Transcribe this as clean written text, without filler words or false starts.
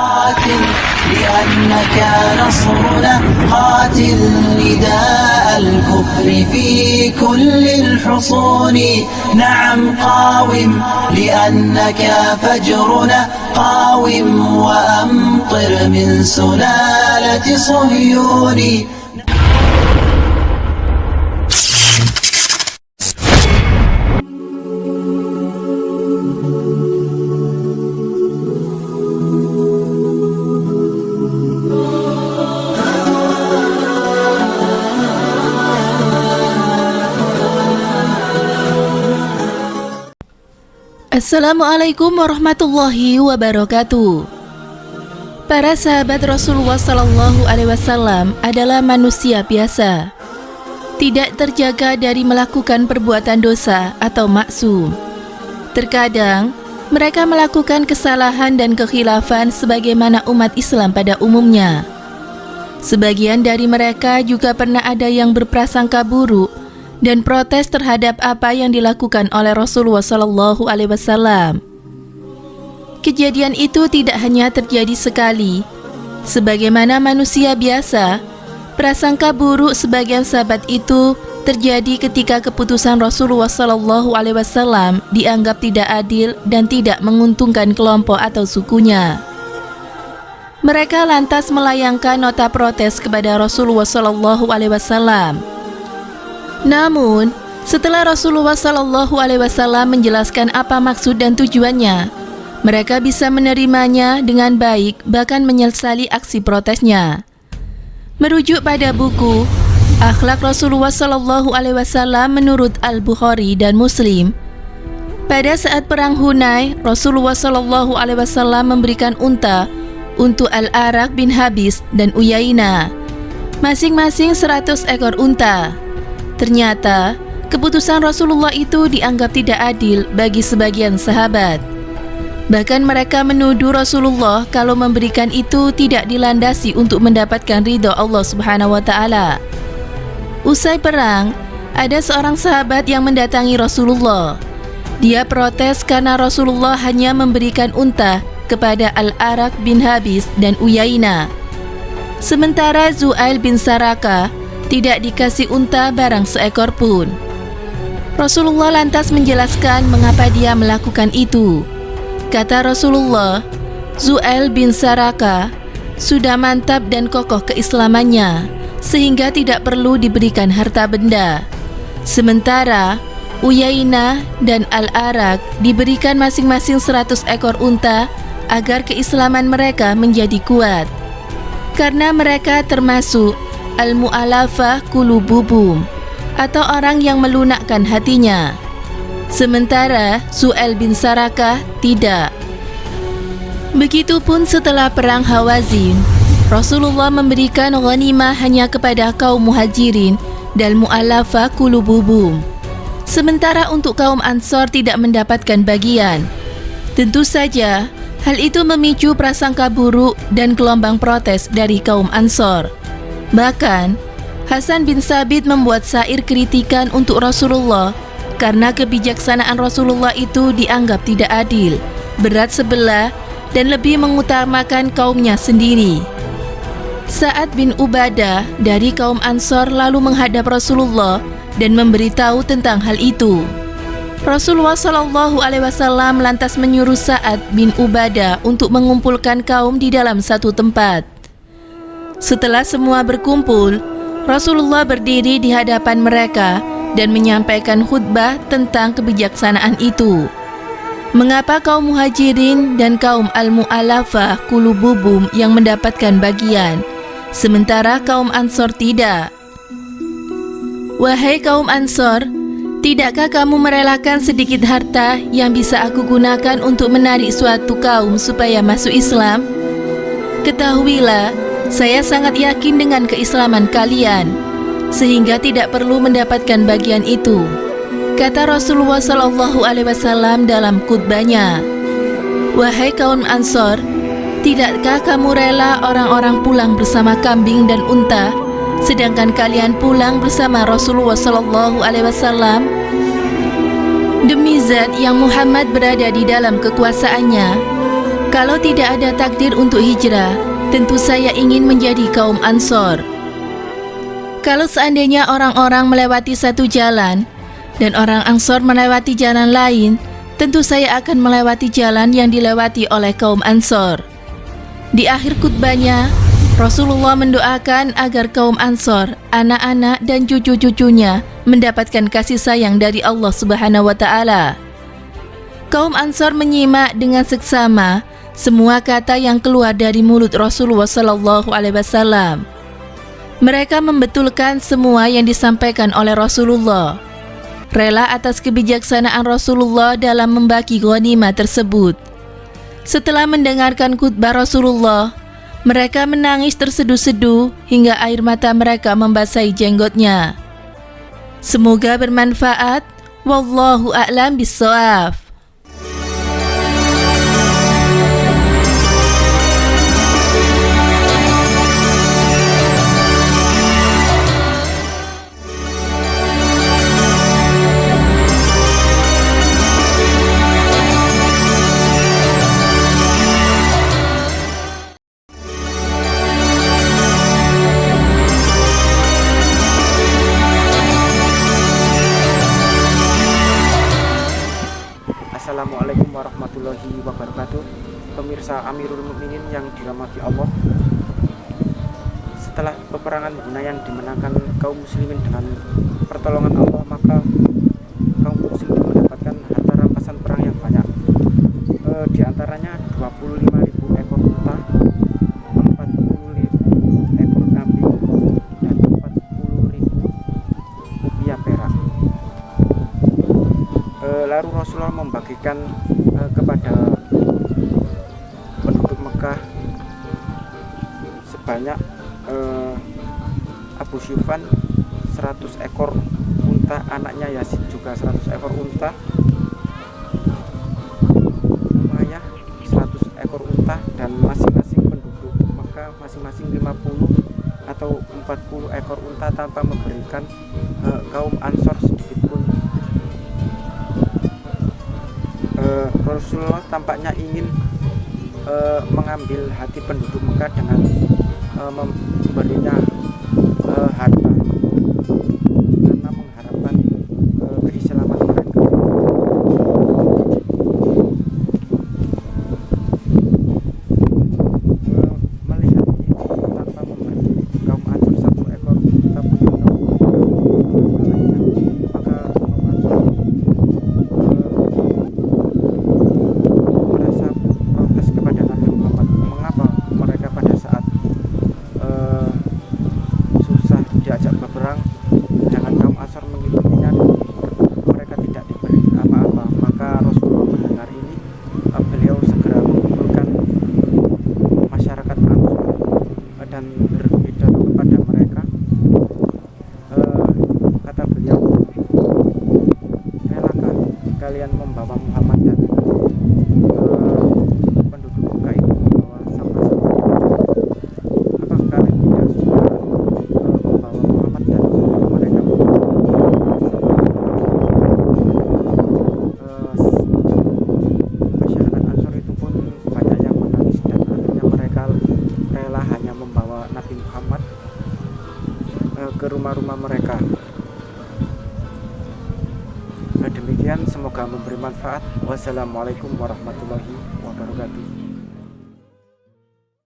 قاتل لأنك نصرنا قاتل نداء الكفر في كل الحصون نعم قاوم لأنك فجرنا قاوم وأمطر من سلالة صهيون. Assalamualaikum warahmatullahi wabarakatuh. Para sahabat Rasulullah Sallallahu Alaihi Wasallam adalah manusia biasa, tidak terjaga dari melakukan perbuatan dosa atau maksum. Terkadang mereka melakukan kesalahan dan kekhilafan sebagaimana umat Islam pada umumnya. Sebagian dari mereka juga pernah ada yang berprasangka buruk dan protes terhadap apa yang dilakukan oleh Rasulullah Sallallahu Alaihi Wasallam. Kejadian itu tidak hanya terjadi sekali. Sebagaimana manusia biasa, prasangka buruk sebagian sahabat itu terjadi ketika keputusan Rasulullah Sallallahu Alaihi Wasallam dianggap tidak adil dan tidak menguntungkan kelompok atau sukunya. Mereka lantas melayangkan nota protes kepada Rasulullah Sallallahu Alaihi Wasallam. Namun, setelah Rasulullah Sallallahu Alaihi Wasallam menjelaskan apa maksud dan tujuannya, mereka bisa menerimanya dengan baik, bahkan menyesali aksi protesnya. Merujuk pada buku Akhlak Rasulullah Sallallahu Alaihi Wasallam menurut Al-Bukhari dan Muslim, pada saat perang Hunain, Rasulullah Sallallahu Alaihi Wasallam memberikan unta untuk Al-Arak bin Habis dan Uyainah, masing-masing 100 ekor unta. Ternyata, keputusan Rasulullah itu dianggap tidak adil bagi sebagian sahabat. Bahkan mereka menuduh Rasulullah kalau memberikan itu tidak dilandasi untuk mendapatkan ridha Allah Subhanahu wa Ta'ala. Usai perang, ada seorang sahabat yang mendatangi Rasulullah. Dia protes karena Rasulullah hanya memberikan unta kepada Al-Arak bin Habis dan Uyainah, sementara Zu'ail bin Saraka tidak dikasih unta barang seekor pun. Rasulullah lantas menjelaskan mengapa dia melakukan itu. Kata Rasulullah, Zu'ail bin Saraka sudah mantap dan kokoh keislamannya, sehingga tidak perlu diberikan harta benda. Sementara Uyainah dan Al-Arak diberikan masing-masing 100 ekor unta agar keislaman mereka menjadi kuat, karena mereka termasuk Al-Mu'alafah Qulubuhum, atau orang yang melunakkan hatinya. Sementara Zu'ail bin Sarakah tidak. Begitupun setelah perang Hawazin, Rasulullah memberikan ghanimah hanya kepada kaum Muhajirin dan Mu'alafah Qulubuhum, sementara untuk kaum Ansor tidak mendapatkan bagian. Tentu saja hal itu memicu prasangka buruk dan gelombang protes dari kaum Ansor. Bahkan, Hasan bin Sabit membuat syair kritikan untuk Rasulullah karena kebijaksanaan Rasulullah itu dianggap tidak adil, berat sebelah, dan lebih mengutamakan kaumnya sendiri. Sa'ad bin Ubadah dari kaum Ansor lalu menghadap Rasulullah dan memberitahu tentang hal itu. Rasulullah Shallallahu Alaihi Wasallam lantas menyuruh Sa'ad bin Ubadah untuk mengumpulkan kaum di dalam satu tempat. Setelah semua berkumpul, Rasulullah berdiri di hadapan mereka dan menyampaikan khutbah tentang kebijaksanaan itu. Mengapa kaum Muhajirin dan kaum Al-Mu'alafah Qulubuhum yang mendapatkan bagian, sementara kaum Ansor tidak? Wahai kaum Ansor, tidakkah kamu merelakan sedikit harta yang bisa aku gunakan untuk menarik suatu kaum supaya masuk Islam? Ketahuilah, saya sangat yakin dengan keislaman kalian, sehingga tidak perlu mendapatkan bagian itu, kata Rasulullah Sallallahu Alaihi Wasallam dalam khutbahnya. Wahai kaum Ansor, tidakkah kamu rela orang-orang pulang bersama kambing dan unta, sedangkan kalian pulang bersama Rasulullah Sallallahu Alaihi Wasallam? Demi zat yang Muhammad berada di dalam kekuasaannya, Kalau tidak ada takdir untuk hijrah, tentu saya ingin menjadi kaum Ansor. Kalau seandainya orang-orang melewati satu jalan dan orang Ansor melewati jalan lain, tentu saya akan melewati jalan yang dilewati oleh kaum Ansor. Di akhir khutbahnya, Rasulullah mendoakan agar kaum Ansor, anak-anak dan cucu-cucunya mendapatkan kasih sayang dari Allah Subhanahu wa Ta'ala. Kaum Ansor menyimak dengan seksama semua kata yang keluar dari mulut Rasulullah Sallallahu Alaihi Wasallam. Mereka membetulkan semua yang disampaikan oleh Rasulullah, rela atas kebijaksanaan Rasulullah dalam membagi ghanimah tersebut. Setelah mendengarkan khutbah Rasulullah, mereka menangis terseduh-seduh hingga air mata mereka membasahi jenggotnya. Semoga bermanfaat. Wallahu a'lam bishawab. Assalamualaikum warahmatullahi wabarakatuh. Pemirsa Amirul Mukminin yang dirahmati Allah, setelah peperangan Hunain dimenangkan kaum muslimin dengan pertolongan Allah, maka kaum muslimin mendapatkan harta rampasan perang yang banyak. Di antaranya 25.000 ekor unta, 40.000 ekor kambing, dan 40.000 rupiah perak. Lalu Rasulullah membagikan kepada penduduk Mekah sebanyak Abu Sufyan 100 ekor unta, anaknya Yazid juga 100 ekor unta, Umayyah 100 ekor unta, dan masing-masing penduduk Mekah masing-masing 50 atau 40 ekor unta tanpa memberikan kaum Ansor sedikit pun. Rasulullah tampaknya ingin mengambil hati penduduk Mekah dengan memberinya harta karena mengharapkan keislaman mereka. Melihat ini, tanpa memberi kaum Ansor satu ekor unta pun maka kaum Ansor kepada Nabi Muhammad, mengapa mereka pada saat susah diajak berperang dengan kaum Ansor mengikutinya, mereka tidak diberi apa-apa. Maka Rasulullah mendengar ini, beliau segera mengumpulkan masyarakat Ansor dan berpidato kepada mereka. Kata beliau, relakah kalian membawa Muhammad dan penduduk Mekah itu membawa sampah-sampah? Apakah kalian tidak suka membawa Muhammad dan mereka membawa masyarakat Ansor itu pun banyak yang menangis, dan akhirnya mereka rela hanya membawa Nabi Muhammad ke rumah-rumah mereka. Demikian, semoga memberi manfaat. Wassalamualaikum warahmatullahi wabarakatuh.